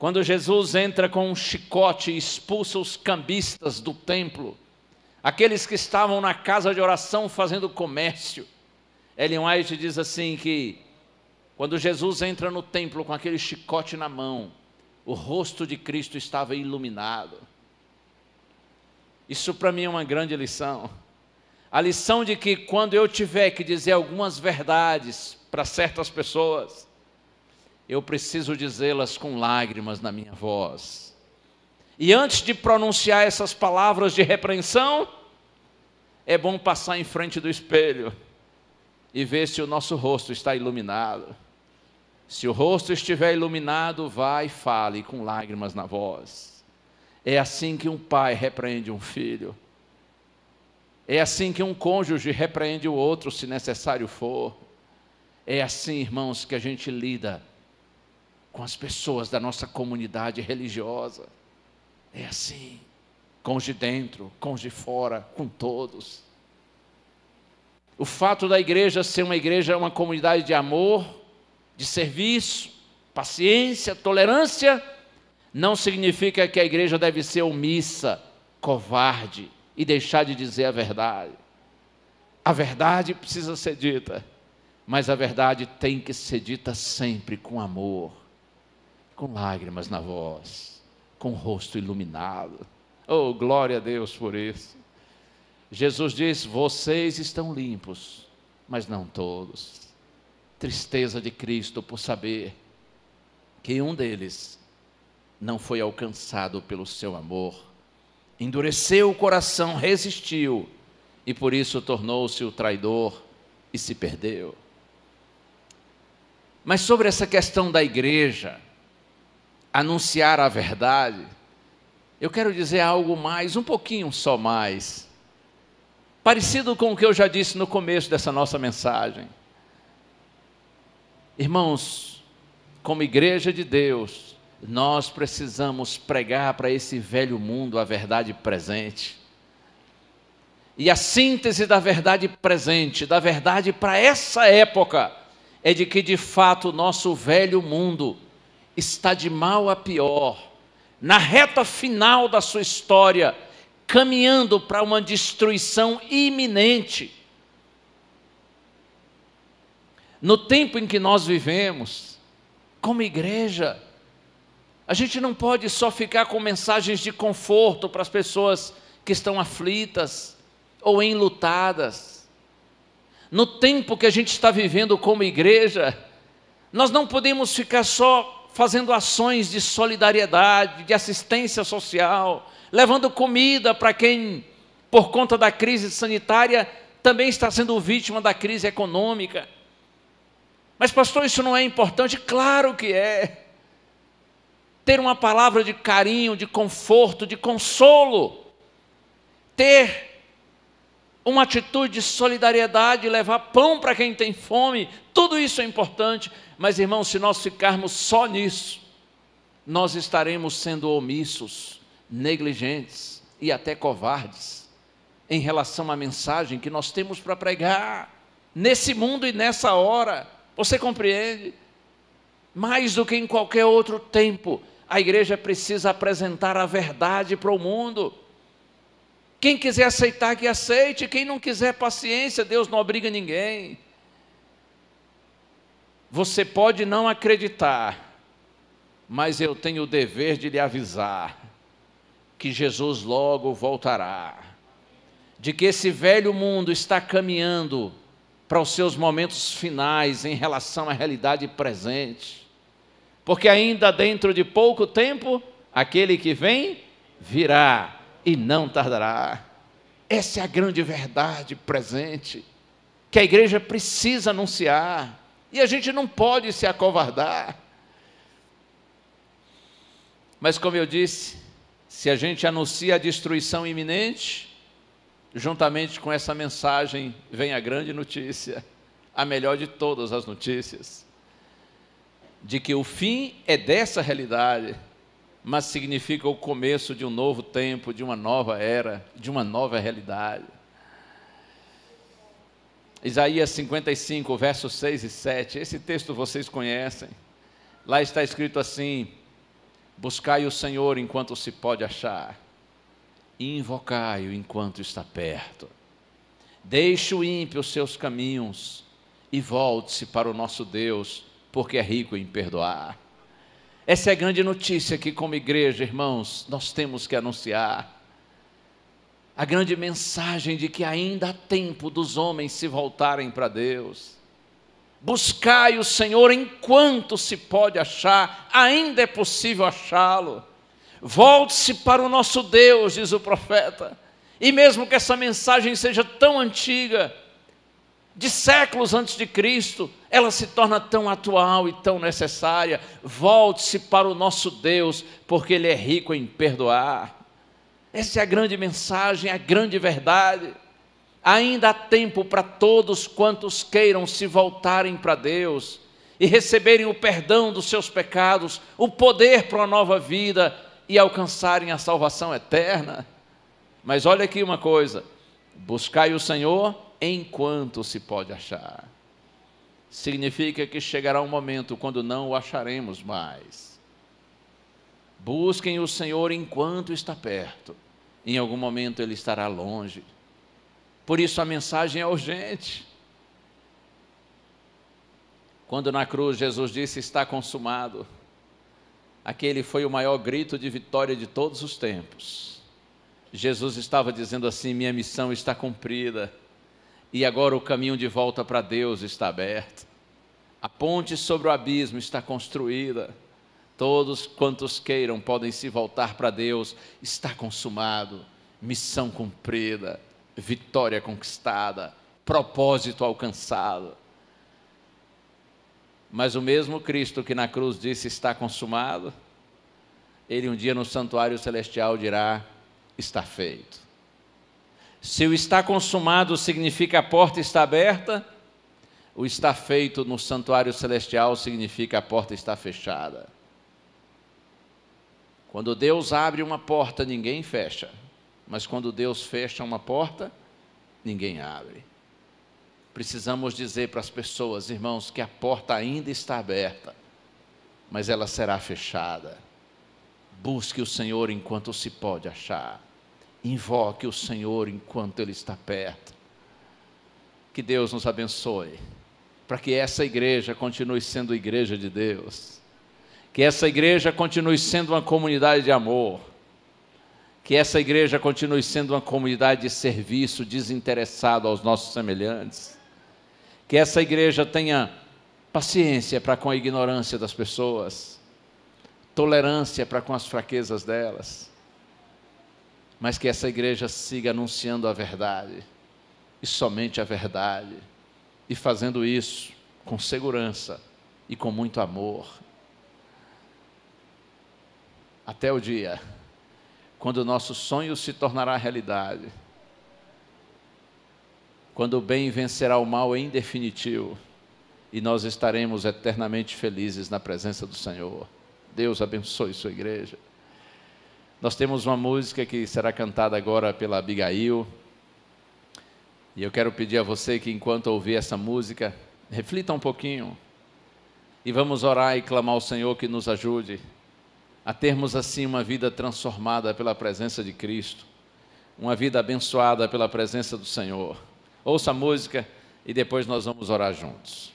Quando Jesus entra com um chicote e expulsa os cambistas do templo, aqueles que estavam na casa de oração fazendo comércio, Ellen White diz assim que quando Jesus entra no templo com aquele chicote na mão, o rosto de Cristo estava iluminado. Isso para mim é uma grande lição. A lição de que quando eu tiver que dizer algumas verdades para certas pessoas, eu preciso dizê-las com lágrimas na minha voz. E antes de pronunciar essas palavras de repreensão, é bom passar em frente do espelho e ver se o nosso rosto está iluminado. Se o rosto estiver iluminado, vá e fale com lágrimas na voz. É assim que um pai repreende um filho. É assim que um cônjuge repreende o outro, se necessário for. É assim, irmãos, que a gente lida com as pessoas da nossa comunidade religiosa. É assim, com os de dentro, com os de fora, com todos. O fato da igreja ser uma igreja, uma comunidade de amor, de serviço, paciência, tolerância, não significa que a igreja deve ser omissa, covarde e deixar de dizer a verdade. A verdade precisa ser dita, mas a verdade tem que ser dita sempre com amor, com lágrimas na voz, com o rosto iluminado. Oh, glória a Deus por isso. Jesus diz: vocês estão limpos, mas não todos. Tristeza de Cristo por saber que um deles não foi alcançado pelo seu amor. Endureceu o coração, resistiu, e por isso tornou-se o traidor e se perdeu. Mas sobre essa questão da igreja anunciar a verdade, eu quero dizer algo mais, um pouquinho só mais, parecido com o que eu já disse no começo dessa nossa mensagem. Irmãos, como igreja de Deus, nós precisamos pregar para esse velho mundo a verdade presente. E a síntese da verdade presente, da verdade para essa época, é de que de fato o nosso velho mundo está de mal a pior, na reta final da sua história, caminhando para uma destruição iminente. No tempo em que nós vivemos, como igreja, a gente não pode só ficar com mensagens de conforto para as pessoas que estão aflitas ou enlutadas. No tempo que a gente está vivendo como igreja, nós não podemos ficar só fazendo ações de solidariedade, de assistência social, levando comida para quem, por conta da crise sanitária, também está sendo vítima da crise econômica. Mas, pastor, isso não é importante? Claro que é. Ter uma palavra de carinho, de conforto, de consolo, ter uma atitude de solidariedade, levar pão para quem tem fome, tudo isso é importante. Mas, irmãos, se nós ficarmos só nisso, nós estaremos sendo omissos, negligentes e até covardes em relação à mensagem que nós temos para pregar nesse mundo e nessa hora. Você compreende? Mais do que em qualquer outro tempo, a igreja precisa apresentar a verdade para o mundo. Quem quiser aceitar, que aceite. Quem não quiser, paciência, Deus não obriga ninguém. Você pode não acreditar, mas eu tenho o dever de lhe avisar que Jesus logo voltará, de que esse velho mundo está caminhando para os seus momentos finais em relação à realidade presente, porque ainda dentro de pouco tempo, aquele que vem, virá e não tardará. Essa é a grande verdade presente, que a igreja precisa anunciar, e a gente não pode se acovardar. Mas como eu disse, se a gente anuncia a destruição iminente, juntamente com essa mensagem vem a grande notícia, a melhor de todas as notícias, de que o fim é dessa realidade, mas significa o começo de um novo tempo, de uma nova era, de uma nova realidade. Isaías 55, versos 6 e 7, esse texto vocês conhecem. Lá está escrito assim: Buscai o Senhor enquanto se pode achar, e invocai-o enquanto está perto. Deixe o ímpio os seus caminhos e volte-se para o nosso Deus, porque é rico em perdoar. Essa é a grande notícia que, como igreja, irmãos, nós temos que anunciar. A grande mensagem de que ainda há tempo dos homens se voltarem para Deus. Buscai o Senhor enquanto se pode achar, ainda é possível achá-lo. Volte-se para o nosso Deus, diz o profeta. E mesmo que essa mensagem seja tão antiga, de séculos antes de Cristo, ela se torna tão atual e tão necessária. Volte-se para o nosso Deus, porque Ele é rico em perdoar. Essa é a grande mensagem, a grande verdade. Ainda há tempo para todos quantos queiram se voltarem para Deus e receberem o perdão dos seus pecados, o poder para uma nova vida e alcançarem a salvação eterna. Mas olha aqui uma coisa: buscai o Senhor enquanto se pode achar. Significa que chegará um momento quando não o acharemos mais. Busquem o Senhor enquanto está perto. Em algum momento Ele estará longe. Por isso a mensagem é urgente. Quando na cruz Jesus disse: está consumado, aquele foi o maior grito de vitória de todos os tempos. Jesus estava dizendo assim: minha missão está cumprida, e agora o caminho de volta para Deus está aberto. A ponte sobre o abismo está construída. Todos quantos queiram podem se voltar para Deus. Está consumado, missão cumprida, vitória conquistada, propósito alcançado. Mas o mesmo Cristo que na cruz disse: está consumado, Ele um dia no santuário celestial dirá: está feito. Se o está consumado significa a porta está aberta, o está feito no santuário celestial significa a porta está fechada. Quando Deus abre uma porta, ninguém fecha. Mas quando Deus fecha uma porta, ninguém abre. Precisamos dizer para as pessoas, irmãos, que a porta ainda está aberta, mas ela será fechada. Busque o Senhor enquanto se pode achar. Invoque o Senhor enquanto Ele está perto. Que Deus nos abençoe, para que essa igreja continue sendo igreja de Deus. Que essa igreja continue sendo uma comunidade de amor. Que essa igreja continue sendo uma comunidade de serviço desinteressado aos nossos semelhantes. Que essa igreja tenha paciência para com a ignorância das pessoas, tolerância para com as fraquezas delas, mas que essa igreja siga anunciando a verdade, e somente a verdade, e fazendo isso com segurança e com muito amor. Até o dia quando o nosso sonho se tornará realidade, quando o bem vencerá o mal em definitivo, e nós estaremos eternamente felizes na presença do Senhor. Deus abençoe sua igreja. Nós temos uma música que será cantada agora pela Abigail, e eu quero pedir a você que, enquanto ouvir essa música, reflita um pouquinho, e vamos orar e clamar ao Senhor que nos ajude a termos assim uma vida transformada pela presença de Cristo, uma vida abençoada pela presença do Senhor. Ouça a música e depois nós vamos orar juntos.